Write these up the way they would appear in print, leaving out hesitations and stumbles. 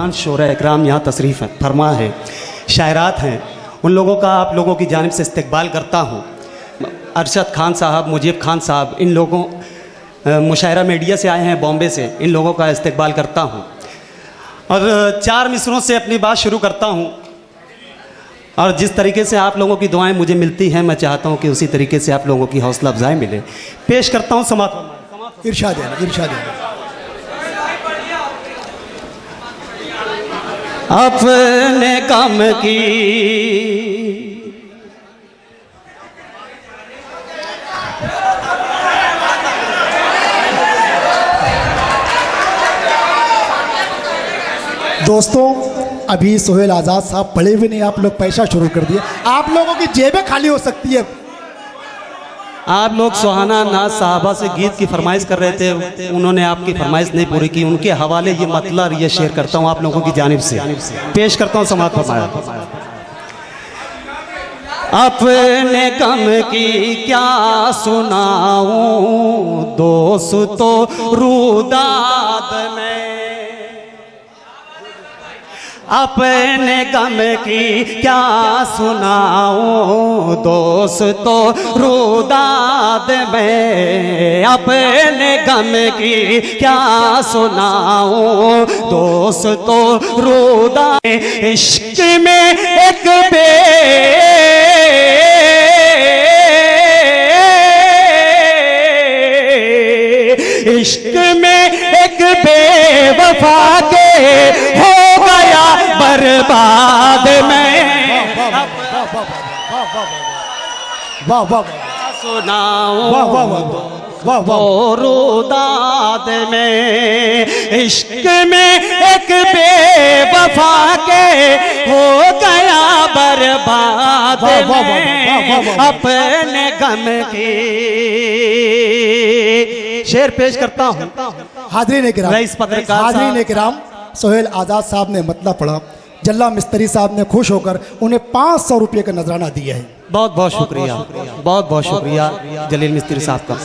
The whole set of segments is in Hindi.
तमाम शोरा इकराम यहाँ तशरीफ़ है फरमा है, शायरात हैं, उन लोगों का आप लोगों की जानिब से इस्तकबाल करता हूँ। अरशद खान साहब, मुजीब खान साहब, इन लोगों मुशायरा मीडिया से आए हैं बॉम्बे से, इन लोगों का इस्तकबाल करता हूँ और 4 मिसरों से अपनी बात शुरू करता हूँ। और जिस तरीके से आप लोगों की दुआएं मुझे मिलती हैं, मैं चाहता हूँ कि उसी तरीके से आप लोगों की हौसला अफजाई मिले। पेश करता हूँ समात। इरशाद है, इरशाद है। अपने कम की दोस्तों, अभी सोहेल आज़ाद साहब पढ़े हुए नहीं, आप लोग पैसा शुरू कर दिए, आप लोगों की जेबें खाली हो सकती है। आप लोग सुहाना नाज साहबा से गीत की फरमाइश कर रहे थे, उन्होंने आपकी फरमाइश नहीं पूरी की, उनके हवाले ये मतला ये शेयर करता हूँ आप लोगों की जानिब से, पेश करता हूँ समात फरमाया। अपने गम की क्या सुनाऊं दोस्तों रुदाद में, अपने गम की क्या सुनाऊं दोस्तों रुदाद में, अपने गम की क्या सुनाऊं दोस्तों रुदाद। इश्क में एक इश्क में एक बेवफा के हो गया बर्बाद में, वाह वाह सुनाऊं रुदाद में। इश्क में एक बेवफा के हो गया बर्बाद में, अपने गम की शेर पेश करता हूँ। हाज़रीन किराम, रईस पत्रकार हाज़रीन किराम, सोहेल आज़ाद साहब ने मतलब पढ़ा, जल्ला मिस्त्री साहब ने खुश होकर उन्हें 500 रुपये का नजराना दिया है। बहुत बहुत शुक्रिया, बहुत बहुत शुक्रिया जलील मिस्त्री साहब का।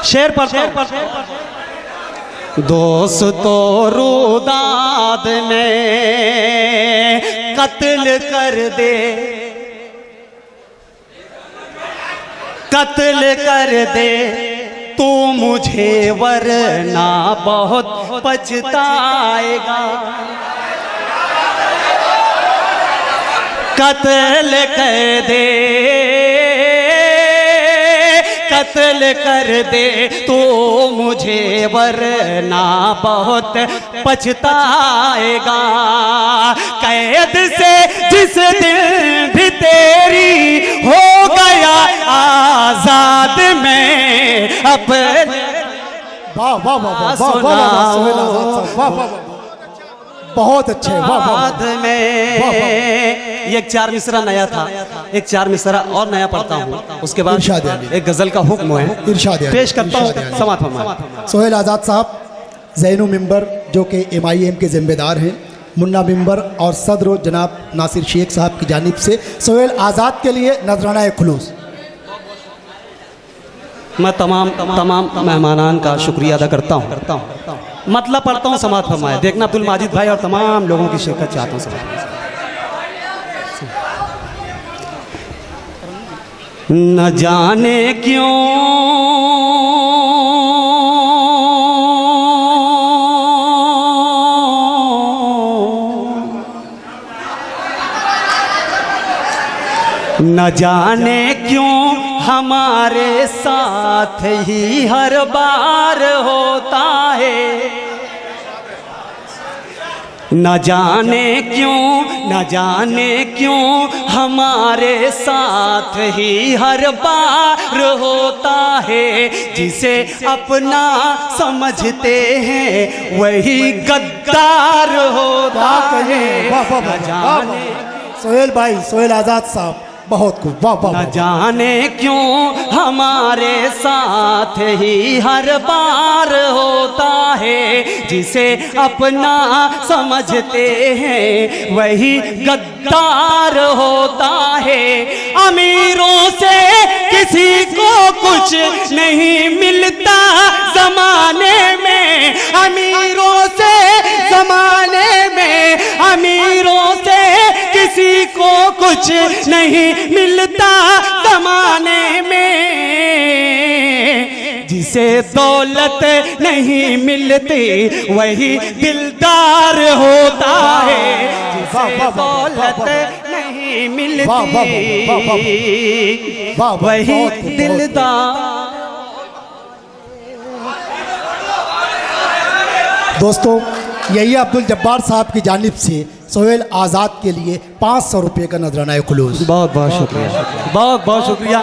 शेर पढ़ता दोस्तों रुदाद में कत्ल कर दे, कत्ल कर दे तू मुझे वरना बहुत पछताएगा, कत्ल कर दे, कत्ल कर दे तू मुझे वरना बहुत पछताएगा। कैद से जिस दिन भी तेरी हो गया आजाद में, अपने वाह वाह वाह वाह वाह वाह सोहेल आज़ाद साहब, वाह वाह वाह, बहुत अच्छे, वाह वाह में। ये एक 4 मिसरा नया था, एक 4 मिसरा और नया पढ़ता हूँ, उसके बाद एक गजल का हुक्म है, इरशाद पेश करता हूँ समात फरमाया। सोहेल आज़ाद साहब ज़ैनू मिंबर जो कि MIM के जिम्मेदार हैं, मुन्ना मिंबर और सदर जनाब नासिर शेख साहब की जानिब से सोहेल आज़ाद के लिए नजराना खुलूस। मैं तमाम मेहमानान का शुक्रिया अदा करता हूँ। मतलब पढ़ता हूँ समात फरमाया, देखना अब्दुल माजिद भाई और तमाम लोगों की शिरकत चाहता हूँ समात। न जाने क्यों न जाने क्यों हमारे साथ ही हर बार होता है, न जाने क्यों हमारे साथ ही हर बार होता है, जिसे अपना समझते हैं वही गद्दार होता है। न जाने सोहेल भाई, सोहेल आज़ाद साहब बहुत खूब, वाह वाह। न जाने क्यों हमारे साथ ही हर बार होता है, जिसे अपना समझते हैं वही गद्दार होता है। अमीरों से किसी को कुछ नहीं मिलता जमाने में, अमीरों से जमाने नहीं मिलता जमाने में, जिसे दौलत नहीं मिलती वही दिलदार होता है, जिसे दौलत नहीं मिलती वही दिलदार। दोस्तों, यही अब्दुल जब्बार साहब की जानिब से सोहेल आज़ाद के लिए 500 रुपये का नजराना खुलूस। बहुत बहुत शुक्रिया, बहुत बहुत शुक्रिया।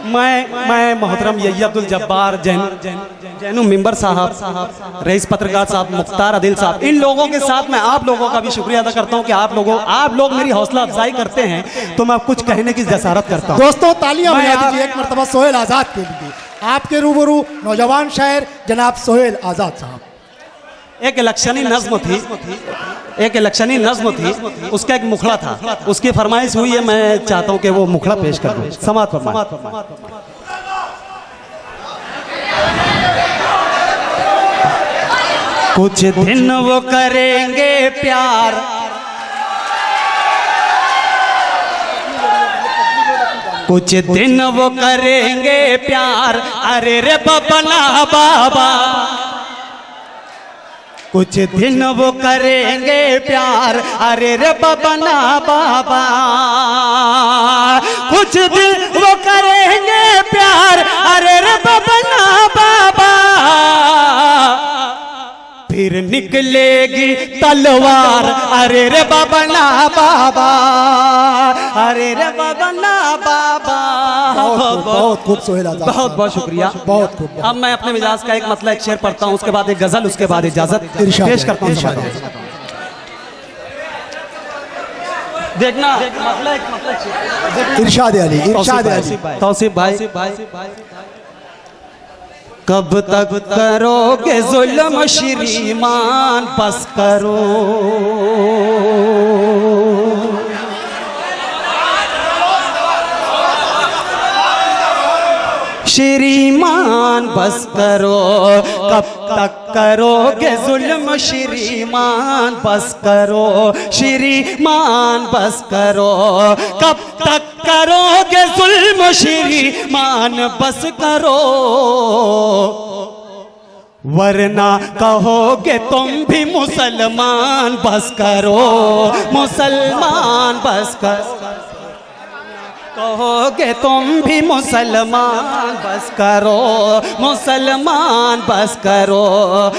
मैं मोहतरम यही अब्दुल जब्बार, जैनू मिंबर साहब, रईस पत्रकार साहब, मुख्तार आदिल साहब, इन लोगों के साथ मैं आप लोगों का भी शुक्रिया अदा करता हूं कि आप लोग मेरी हौसला अफजाई करते हैं तो मैं कुछ कहने की जसारत करता हूं। दोस्तों, तालियां बजा दीजिए एक मरतबा सोहेल आज़ाद के लिए। आपके रूबरू नौजवान शायर जनाब सोहेल आज़ाद साहब। एक इलेक्शनी नज्म थी, उसका एक मुखड़ा था, उसकी फरमाइश हुई है, मैं चाहता हूं कि वो मुखड़ा पेश कर दूं। समात फरमाएं। कुछ दिन वो करेंगे प्यार, कुछ दिन वो करेंगे प्यार, अरे रे बबना बाबा, कुछ दिन वो करेंगे प्यार, अरे रे बबना बाबा, कुछ दिन वो करेंगे प्यार, अरे रे बबना बाबा, फिर निकलेगी तलवार, अरे रे बबना बाबा, अरे रे बबना बाबा। बहुत खूब सोहेल आज़ाद, बहुत बहुत शुक्रिया, बहुत खूब। अब मैं अपने मिजाज का एक मतलब एक शेर पढ़ता हूँ, उसके बाद एक गजल, उसके बाद इजाजत पेश करता हूँ। देखना इरशाद अली, तौसीफ भाई, कब तक करोगे जुल्म श्रीमान, बस करो, श्रीमान बस करो, कब तक करोगे जुल्म श्रीमान, बस करो, श्रीमान बस करो, कब तक करोगे जुल्म श्रीमान, बस करो, वरना कहोगे तुम भी मुसलमान, बस करो, मुसलमान बस करो, कहोगे तुम भी मुसलमान, बस करो, मुसलमान बस करो,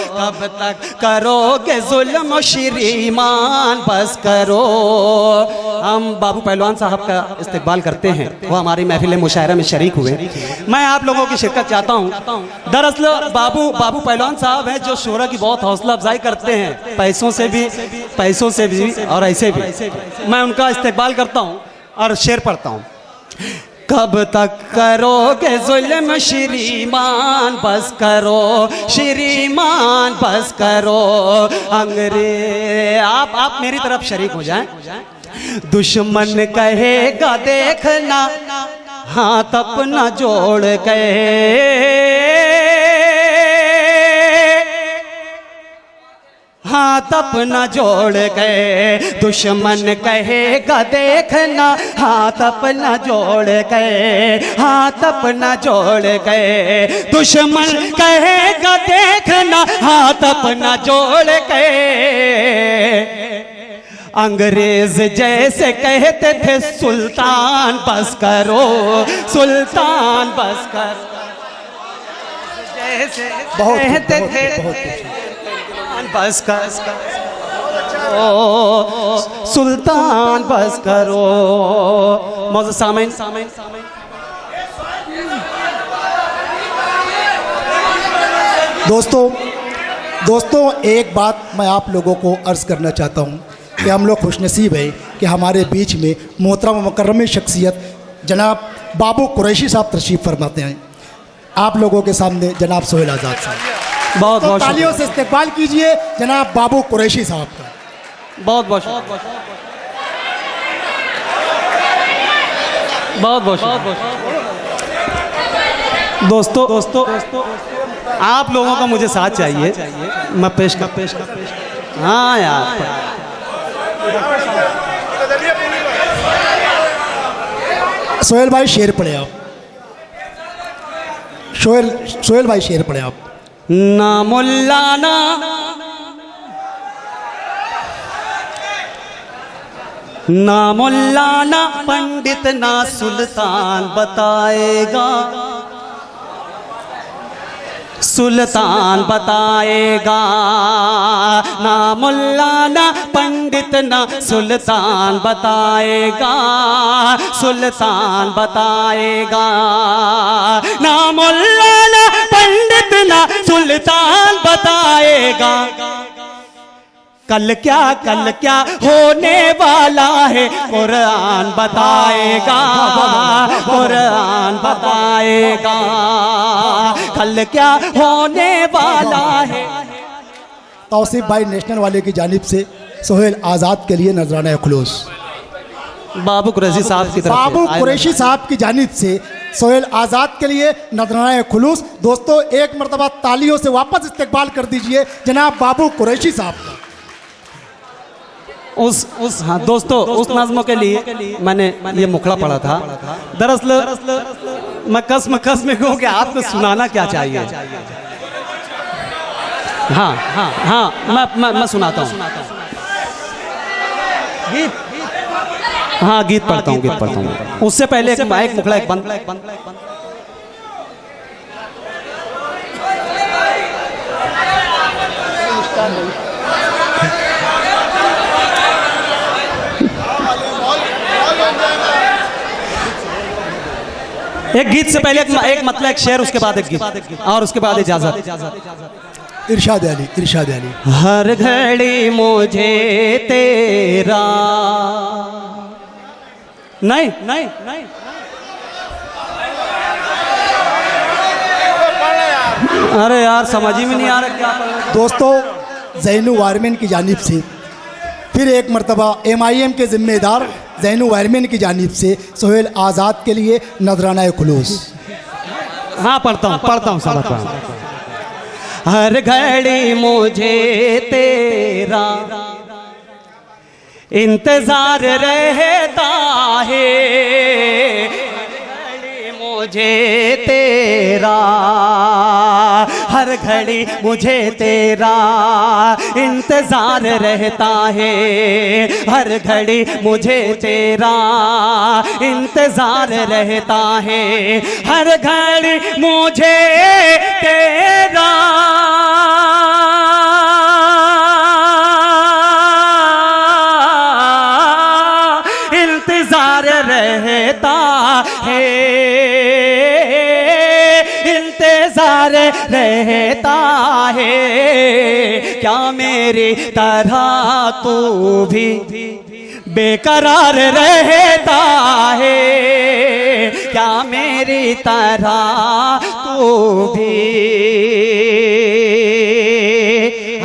कब तक करोगे जुल्म श्रीमान, बस करो। हम बाबू पहलवान साहब का इस्तकबाल करते हैं, वो हमारी महफिल मुशायरा में शरीक हुए। मैं आप लोगों की शिरकत चाहता हूँ। दरअसल बाबू पहलवान साहब हैं जो शोरा की बहुत हौसला अफजाई करते हैं, पैसों से भी और ऐसे भी। मैं उनका इस्तकबाल करता हूँ और शेर पढ़ता हूँ। कब तक करोगे जुल्म श्रीमान, बस करो, श्रीमान बस करो, अंग्रेज आप मेरी तरफ शरीक हो जाएं। दुश्मन कहेगा देखना, हाथ अपना जोड़ के, हाथ अपना जोड़ के, दुश्मन कहेगा देखना, हाथ अपना जोड़ के, हाथ अपना जोड़ के, दुश्मन कहेगा देखना, हाथ अपना जोड़ के, अंग्रेज जैसे कहते थे सुल्तान बस करो, सुल्तान बस करो, जैसे कहते थे बस कर, सुल्तान बस करो। मौजूद सामईन, दोस्तों एक बात मैं आप लोगों को अर्ज़ करना चाहता हूँ कि हम लोग खुशनसीब हैं कि हमारे बीच में मोहतरम मुकर्रम शख्सियत जनाब बाबू कुरैशी साहब तशरीफ़ फरमाते हैं। आप लोगों के सामने जनाब सोहेल आज़ाद साहब, बहुत बहुत तालियों से इस्तकबाल कीजिए जनाब बाबू कुरैशी साहब का। बहुत बहुत दोस्तों आप लोगों का मुझे साथ चाहिए। मैं पेश हाँ यार, सोहेल भाई शेर पढ़े आप। सोहेल भाई शेर पढ़े आप। ना मुल्ला ना मुल्ला ना पंडित ना सुल्तान बताएगा, सुल्तान बताएगा। ना मुल्ला ना पंडित ना सुल्तान बताएगा, सुल्तान बताएगा। ना मुल्ला ना पंडित ना सुल्तान बताएगा। कल क्या होने वाला है कुरान बताएगा, कुरान बताएगा। कल क्या होने वाला है। तौसीफ भाई नेशनल वाले की जानिब से सोहेल आज़ाद के लिए नजराना खुलूस। बाबू कुरैशी साहब की तरफ से बाबू कुरैशी साहब की जानिब से सोहेल आज़ाद के लिए नजराना खुलूस। दोस्तों एक मरतबा तालियों से वापस इस्तकबाल कर दीजिए जनाब बाबू कुरैशी साहब का। हाँ दोस्तों, उस नज़्म के लिए मैंने ये मुखड़ा पढ़ा था। दरअसल मैं कसम में कहूँ कि आपको सुनाना क्या चाहिए। हाँ मैं सुनाता हूँ। गीत पढ़ता हूँ। उससे पहले एक मुखड़ा एक बंद। एक गीत से पहले एक मतलब एक शेर, उसके बाद एक गीत और उसके बाद इजाजत। इरशाद अली। हर घड़ी मुझे तेरा नहीं अरे यार समझ ही में नहीं आ रहा क्या। दोस्तों ज़ैनू वायरमैन की जानिब से फिर एक मरतबा MIM के ज़िम्मेदार ज़ैनू वायरमैन की जानिब से सोहेल आज़ाद के लिए नजराना खुलूस। हाँ पढ़ता हूँ समझता हूँ। हर घड़ी मुझे तेरा इंतजार रहता है, मुझे तेरा हर घड़ी मुझे तेरा इंतजार रहता है, हर घड़ी मुझे तेरा इंतजार रहता है, हर घड़ी मुझे तेरा इंतजार रहता है, इंतजार रहता है। क्या मेरी तरह तू भी बेकरार रहता है, क्या मेरी तरह तू भी